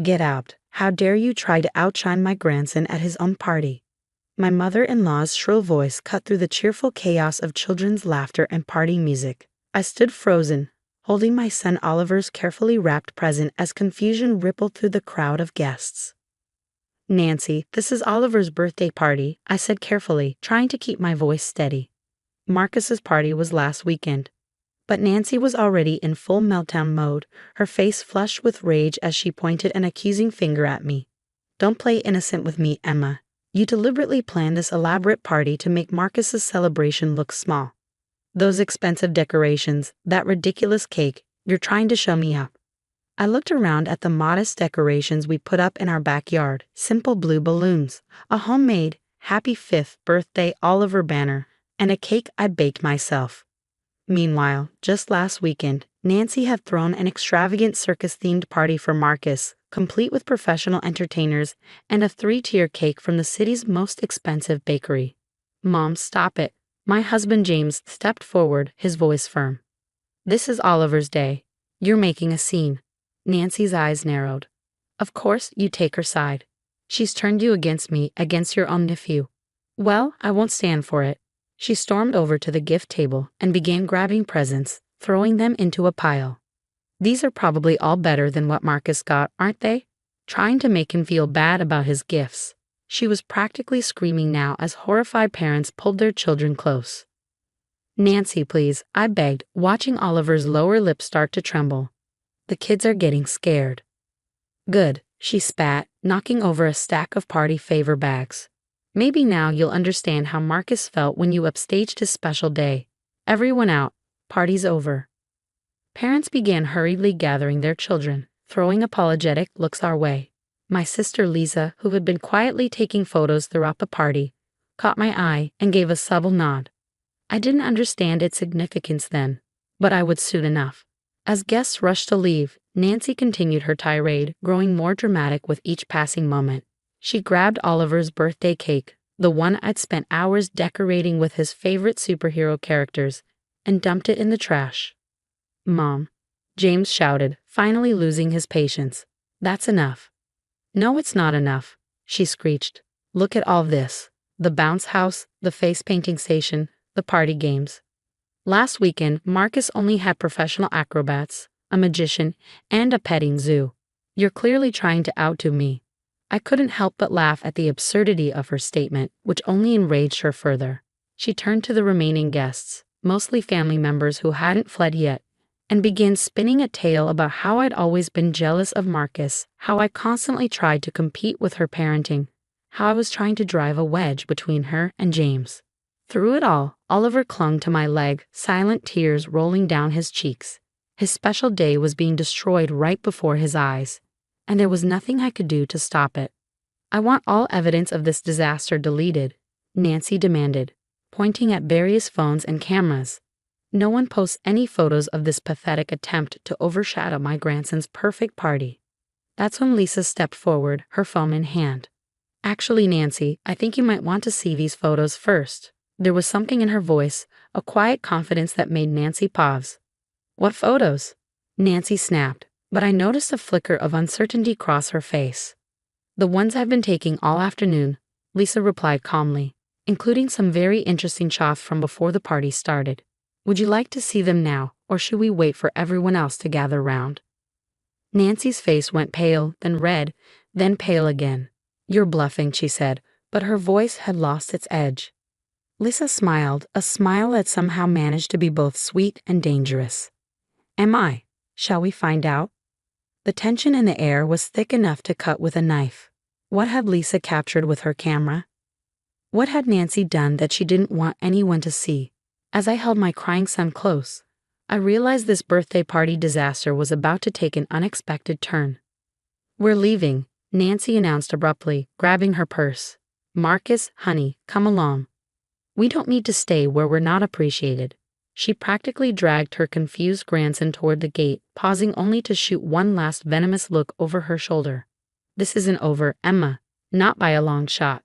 Get out. How dare you try to outshine my grandson at his own party? My mother-in-law's shrill voice cut through the cheerful chaos of children's laughter and party music. I stood frozen, holding my son Oliver's carefully wrapped present as confusion rippled through the crowd of guests. Nancy, this is Oliver's birthday party, I said carefully, trying to keep my voice steady. Marcus's party was last weekend. But Nancy was already in full meltdown mode, her face flushed with rage as she pointed an accusing finger at me. Don't play innocent with me, Emma. You deliberately planned this elaborate party to make Marcus's celebration look small. Those expensive decorations, that ridiculous cake, you're trying to show me up. I looked around at the modest decorations we put up in our backyard, simple blue balloons, a homemade, happy 5th birthday Oliver banner, and a cake I baked myself. Meanwhile, just last weekend, Nancy had thrown an extravagant circus-themed party for Marcus, complete with professional entertainers and a 3-tier cake from the city's most expensive bakery. Mom, stop it. My husband James stepped forward, his voice firm. This is Oliver's day. You're making a scene. Nancy's eyes narrowed. Of course, you take her side. She's turned you against me, against your own nephew. Well, I won't stand for it. She stormed over to the gift table and began grabbing presents, throwing them into a pile. These are probably all better than what Marcus got, aren't they? Trying to make him feel bad about his gifts. She was practically screaming now as horrified parents pulled their children close. Nancy, please, I begged, watching Oliver's lower lip start to tremble. The kids are getting scared. Good, she spat, knocking over a stack of party favor bags. Maybe now you'll understand how Marcus felt when you upstaged his special day. Everyone out. Party's over. Parents began hurriedly gathering their children, throwing apologetic looks our way. My sister Lisa, who had been quietly taking photos throughout the party, caught my eye and gave a subtle nod. I didn't understand its significance then, but I would soon enough. As guests rushed to leave, Nancy continued her tirade, growing more dramatic with each passing moment. She grabbed Oliver's birthday cake, the one I'd spent hours decorating with his favorite superhero characters, and dumped it in the trash. Mom, James shouted, finally losing his patience. That's enough. No, it's not enough, she screeched. Look at all this. The bounce house, the face painting station, the party games. Last weekend, Marcus only had professional acrobats, a magician, and a petting zoo. You're clearly trying to outdo me. I couldn't help but laugh at the absurdity of her statement, which only enraged her further. She turned to the remaining guests, mostly family members who hadn't fled yet, and began spinning a tale about how I'd always been jealous of Marcus, how I constantly tried to compete with her parenting, how I was trying to drive a wedge between her and James. Through it all, Oliver clung to my leg, silent tears rolling down his cheeks. His special day was being destroyed right before his eyes, and there was nothing I could do to stop it. I want all evidence of this disaster deleted, Nancy demanded, pointing at various phones and cameras. No one posts any photos of this pathetic attempt to overshadow my grandson's perfect party. That's when Lisa stepped forward, her phone in hand. Actually, Nancy, I think you might want to see these photos first. There was something in her voice, a quiet confidence that made Nancy pause. What photos? Nancy snapped, but I noticed a flicker of uncertainty cross her face. The ones I've been taking all afternoon, Lisa replied calmly, including some very interesting shots from before the party started. Would you like to see them now, or should we wait for everyone else to gather round? Nancy's face went pale, then red, then pale again. You're bluffing, she said, but her voice had lost its edge. Lisa smiled, a smile that somehow managed to be both sweet and dangerous. Am I? Shall we find out? The tension in the air was thick enough to cut with a knife. What had Lisa captured with her camera? What had Nancy done that she didn't want anyone to see? As I held my crying son close, I realized this birthday party disaster was about to take an unexpected turn. We're leaving, Nancy announced abruptly, grabbing her purse. Marcus, honey, come along. We don't need to stay where we're not appreciated. She practically dragged her confused grandson toward the gate, pausing only to shoot one last venomous look over her shoulder. This isn't over, Emma. Not by a long shot.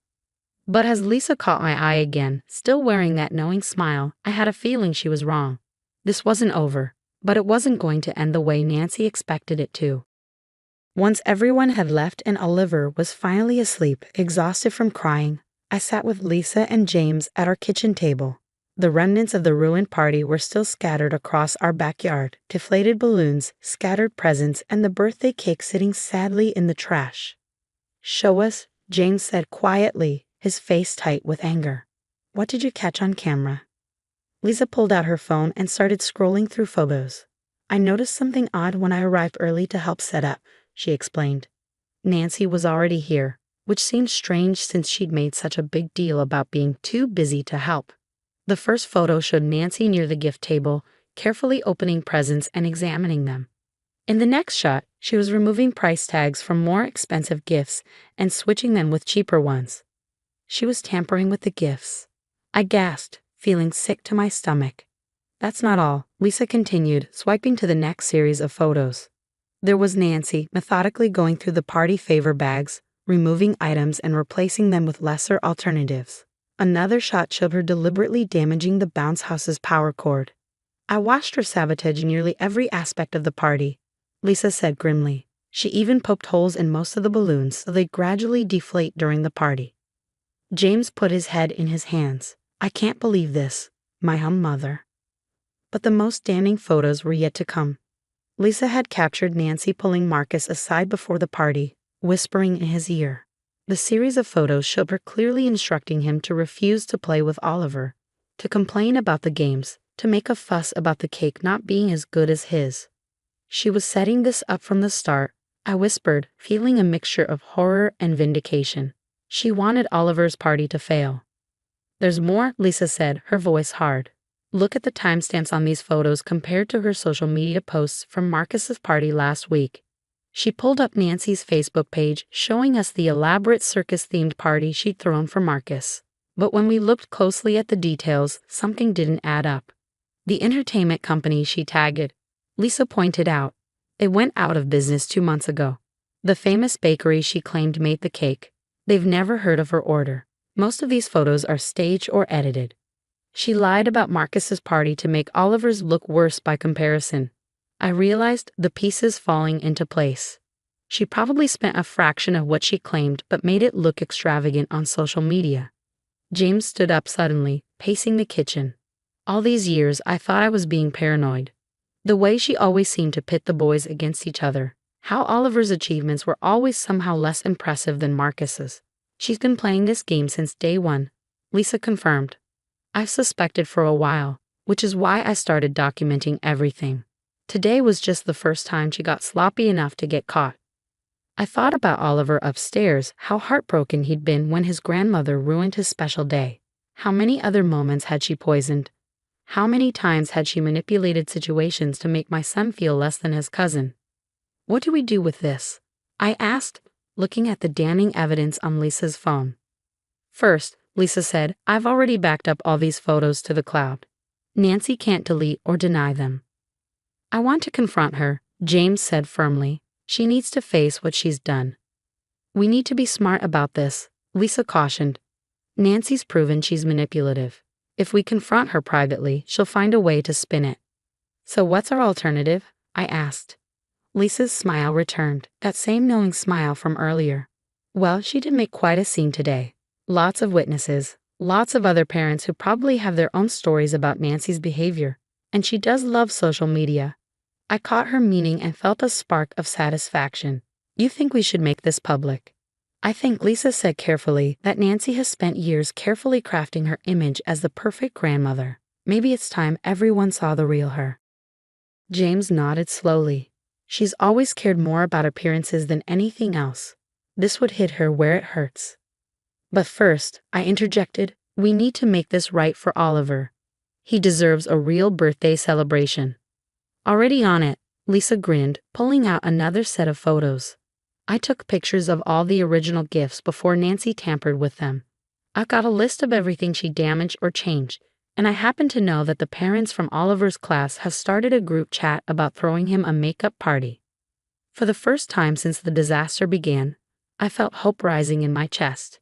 But as Lisa caught my eye again, still wearing that knowing smile, I had a feeling she was wrong. This wasn't over, but it wasn't going to end the way Nancy expected it to. Once everyone had left and Oliver was finally asleep, exhausted from crying, I sat with Lisa and James at our kitchen table. The remnants of the ruined party were still scattered across our backyard, deflated balloons, scattered presents, and the birthday cake sitting sadly in the trash. "Show us," James said quietly, his face tight with anger. "What did you catch on camera?" Lisa pulled out her phone and started scrolling through photos. "I noticed something odd when I arrived early to help set up," she explained. Nancy was already here, which seemed strange since she'd made such a big deal about being too busy to help. The first photo showed Nancy near the gift table, carefully opening presents and examining them. In the next shot, she was removing price tags from more expensive gifts and switching them with cheaper ones. She was tampering with the gifts. I gasped, feeling sick to my stomach. "That's not all," Lisa continued, swiping to the next series of photos. There was Nancy, methodically going through the party favor bags, removing items and replacing them with lesser alternatives. Another shot showed her deliberately damaging the bounce house's power cord. "I watched her sabotage nearly every aspect of the party," Lisa said grimly. "She even poked holes in most of the balloons so they gradually deflate during the party." James put his head in his hands. "I can't believe this, my own mother." But the most damning photos were yet to come. Lisa had captured Nancy pulling Marcus aside before the party, whispering in his ear. The series of photos showed her clearly instructing him to refuse to play with Oliver, to complain about the games, to make a fuss about the cake not being as good as his. She was setting this up from the start, I whispered, feeling a mixture of horror and vindication. She wanted Oliver's party to fail. "There's more," Lisa said, her voice hard. "Look at the timestamps on these photos compared to her social media posts from Marcus's party last week." She pulled up Nancy's Facebook page, showing us the elaborate circus-themed party she'd thrown for Marcus. But when we looked closely at the details, something didn't add up. The entertainment company she tagged, Lisa pointed out, it went out of business 2 months ago. The famous bakery she claimed made the cake, they've never heard of her order. Most of these photos are staged or edited. She lied about Marcus's party to make Oliver's look worse by comparison. I realized the pieces falling into place. She probably spent a fraction of what she claimed but made it look extravagant on social media. James stood up suddenly, pacing the kitchen. All these years I thought I was being paranoid. The way she always seemed to pit the boys against each other. How Oliver's achievements were always somehow less impressive than Marcus's. "She's been playing this game since day one," Lisa confirmed. "I've suspected for a while, which is why I started documenting everything. Today was just the first time she got sloppy enough to get caught." I thought about Oliver upstairs, how heartbroken he'd been when his grandmother ruined his special day. How many other moments had she poisoned? How many times had she manipulated situations to make my son feel less than his cousin? "What do we do with this?" I asked, looking at the damning evidence on Lisa's phone. "First," Lisa said, "I've already backed up all these photos to the cloud. Nancy can't delete or deny them." "I want to confront her," James said firmly. "She needs to face what she's done." "We need to be smart about this," Lisa cautioned. "Nancy's proven she's manipulative. If we confront her privately, she'll find a way to spin it." "So what's our alternative?" I asked. Lisa's smile returned, that same knowing smile from earlier. "Well, she did make quite a scene today. Lots of witnesses, lots of other parents who probably have their own stories about Nancy's behavior. And she does love social media." I caught her meaning and felt a spark of satisfaction. "You think we should make this public?" "I think," Lisa said carefully, "that Nancy has spent years carefully crafting her image as the perfect grandmother. Maybe it's time everyone saw the real her." James nodded slowly. "She's always cared more about appearances than anything else. This would hit her where it hurts." "But first," I interjected, "we need to make this right for Oliver. He deserves a real birthday celebration." "Already on it," Lisa grinned, pulling out another set of photos. I took pictures of all the original gifts before Nancy tampered with them. I've got a list of everything she damaged or changed, and I happen to know that the parents from Oliver's class have started a group chat about throwing him a makeup party. For the first time since the disaster began, I felt hope rising in my chest.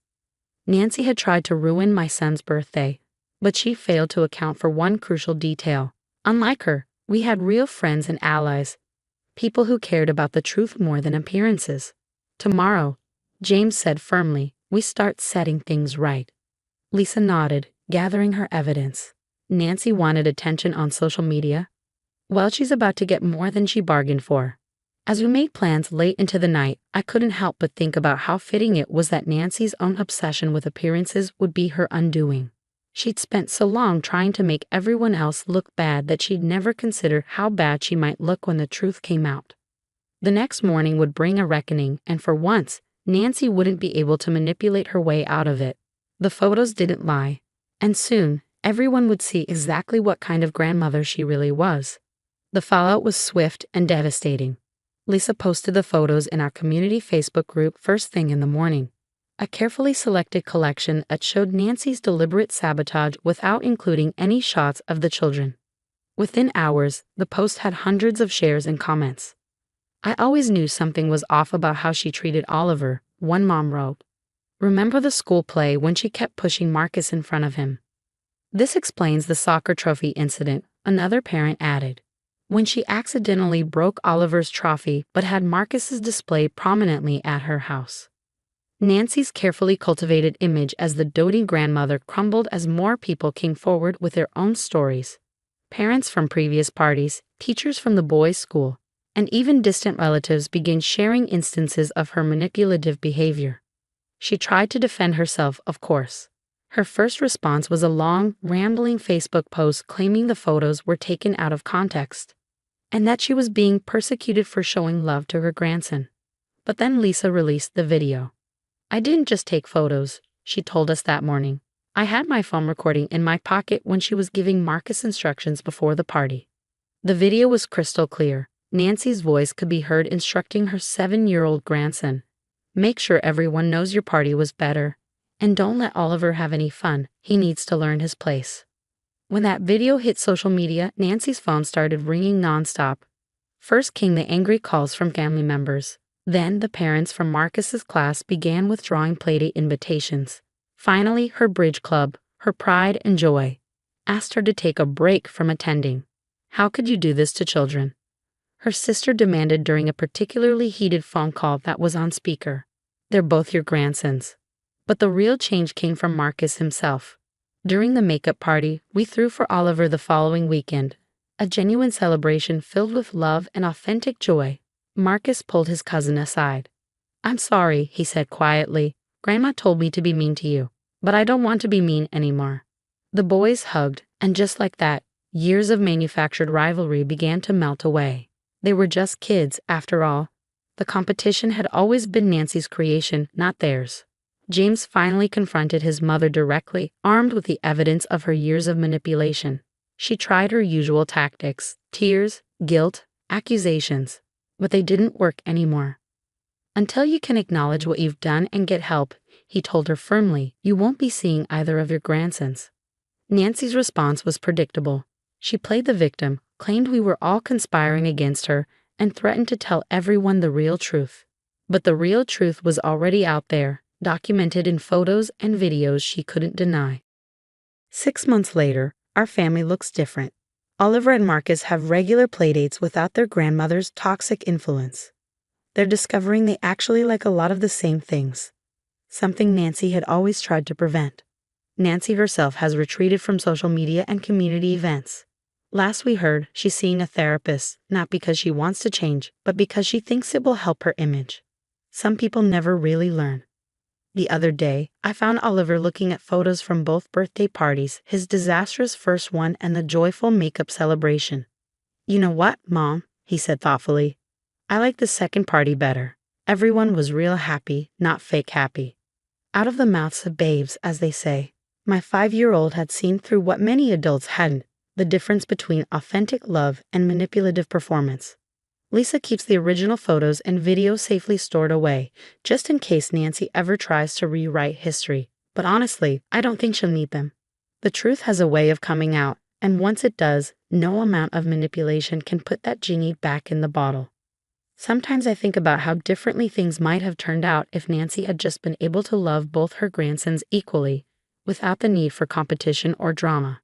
Nancy had tried to ruin my son's birthday, but she failed to account for one crucial detail. Unlike her, we had real friends and allies, people who cared about the truth more than appearances. Tomorrow, James said firmly, we start setting things right. Lisa nodded, gathering her evidence. Nancy wanted attention on social media. Well, she's about to get more than she bargained for. As we made plans late into the night, I couldn't help but think about how fitting it was that Nancy's own obsession with appearances would be her undoing. She'd spent so long trying to make everyone else look bad that she'd never considered how bad she might look when the truth came out. The next morning would bring a reckoning, and for once, Nancy wouldn't be able to manipulate her way out of it. The photos didn't lie, and soon, everyone would see exactly what kind of grandmother she really was. The fallout was swift and devastating. Lisa posted the photos in our community Facebook group first thing in the morning. A carefully selected collection that showed Nancy's deliberate sabotage without including any shots of the children. Within hours, the post had hundreds of shares and comments. I always knew something was off about how she treated Oliver, one mom wrote. Remember the school play when she kept pushing Marcus in front of him? This explains the soccer trophy incident, another parent added. When she accidentally broke Oliver's trophy but had Marcus's displayed prominently at her house. Nancy's carefully cultivated image as the doting grandmother crumbled as more people came forward with their own stories. Parents from previous parties, teachers from the boys' school, and even distant relatives began sharing instances of her manipulative behavior. She tried to defend herself, of course. Her first response was a long, rambling Facebook post claiming the photos were taken out of context, and that she was being persecuted for showing love to her grandson. But then Lisa released the video. I didn't just take photos, she told us that morning. I had my phone recording in my pocket when she was giving Marcus instructions before the party. The video was crystal clear. Nancy's voice could be heard instructing her 7-year-old grandson. Make sure everyone knows your party was better. And don't let Oliver have any fun, he needs to learn his place. When that video hit social media, Nancy's phone started ringing nonstop. First came the angry calls from family members. Then the parents from Marcus's class began withdrawing playdate invitations. Finally, her bridge club, her pride and joy, asked her to take a break from attending. How could you do this to children? Her sister demanded during a particularly heated phone call that was on speaker. They're both your grandsons. But the real change came from Marcus himself. During the makeup party we threw for Oliver the following weekend, a genuine celebration filled with love and authentic joy, Marcus pulled his cousin aside. I'm sorry, he said quietly. Grandma told me to be mean to you, but I don't want to be mean anymore. The boys hugged, and just like that, years of manufactured rivalry began to melt away. They were just kids, after all. The competition had always been Nancy's creation, not theirs. James finally confronted his mother directly, armed with the evidence of her years of manipulation. She tried her usual tactics: tears, guilt, accusations. But they didn't work anymore. Until you can acknowledge what you've done and get help, he told her firmly, you won't be seeing either of your grandsons. Nancy's response was predictable. She played the victim, claimed we were all conspiring against her, and threatened to tell everyone the real truth. But the real truth was already out there, documented in photos and videos she couldn't deny. 6 months later, our family looks different. Oliver and Marcus have regular playdates without their grandmother's toxic influence. They're discovering they actually like a lot of the same things, something Nancy had always tried to prevent. Nancy herself has retreated from social media and community events. Last we heard, she's seeing a therapist, not because she wants to change, but because she thinks it will help her image. Some people never really learn. The other day, I found Oliver looking at photos from both birthday parties, his disastrous first one and the joyful makeup celebration. You know what, Mom? He said thoughtfully. I like the second party better. Everyone was real happy, not fake happy. Out of the mouths of babes, as they say. My 5-year-old had seen through what many adults hadn't, the difference between authentic love and manipulative performance. Lisa keeps the original photos and videos safely stored away, just in case Nancy ever tries to rewrite history. But honestly, I don't think she'll need them. The truth has a way of coming out, and once it does, no amount of manipulation can put that genie back in the bottle. Sometimes I think about how differently things might have turned out if Nancy had just been able to love both her grandsons equally, without the need for competition or drama.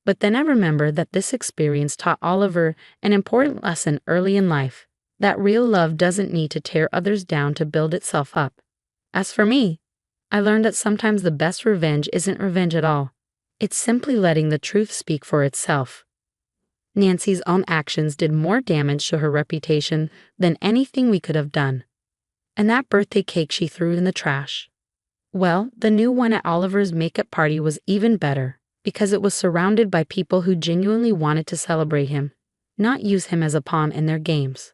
But then I remember that this experience taught Oliver an important lesson early in life. that real love doesn't need to tear others down to build itself up. As for me, I learned that sometimes the best revenge isn't revenge at all. It's simply letting the truth speak for itself. Nancy's own actions did more damage to her reputation than anything we could have done. And that birthday cake she threw in the trash. Well, the new one at Oliver's makeup party was even better, because it was surrounded by people who genuinely wanted to celebrate him, not use him as a pawn in their games.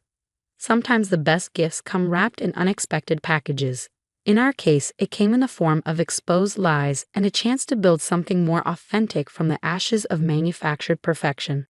Sometimes the best gifts come wrapped in unexpected packages. In our case, it came in the form of exposed lies and a chance to build something more authentic from the ashes of manufactured perfection.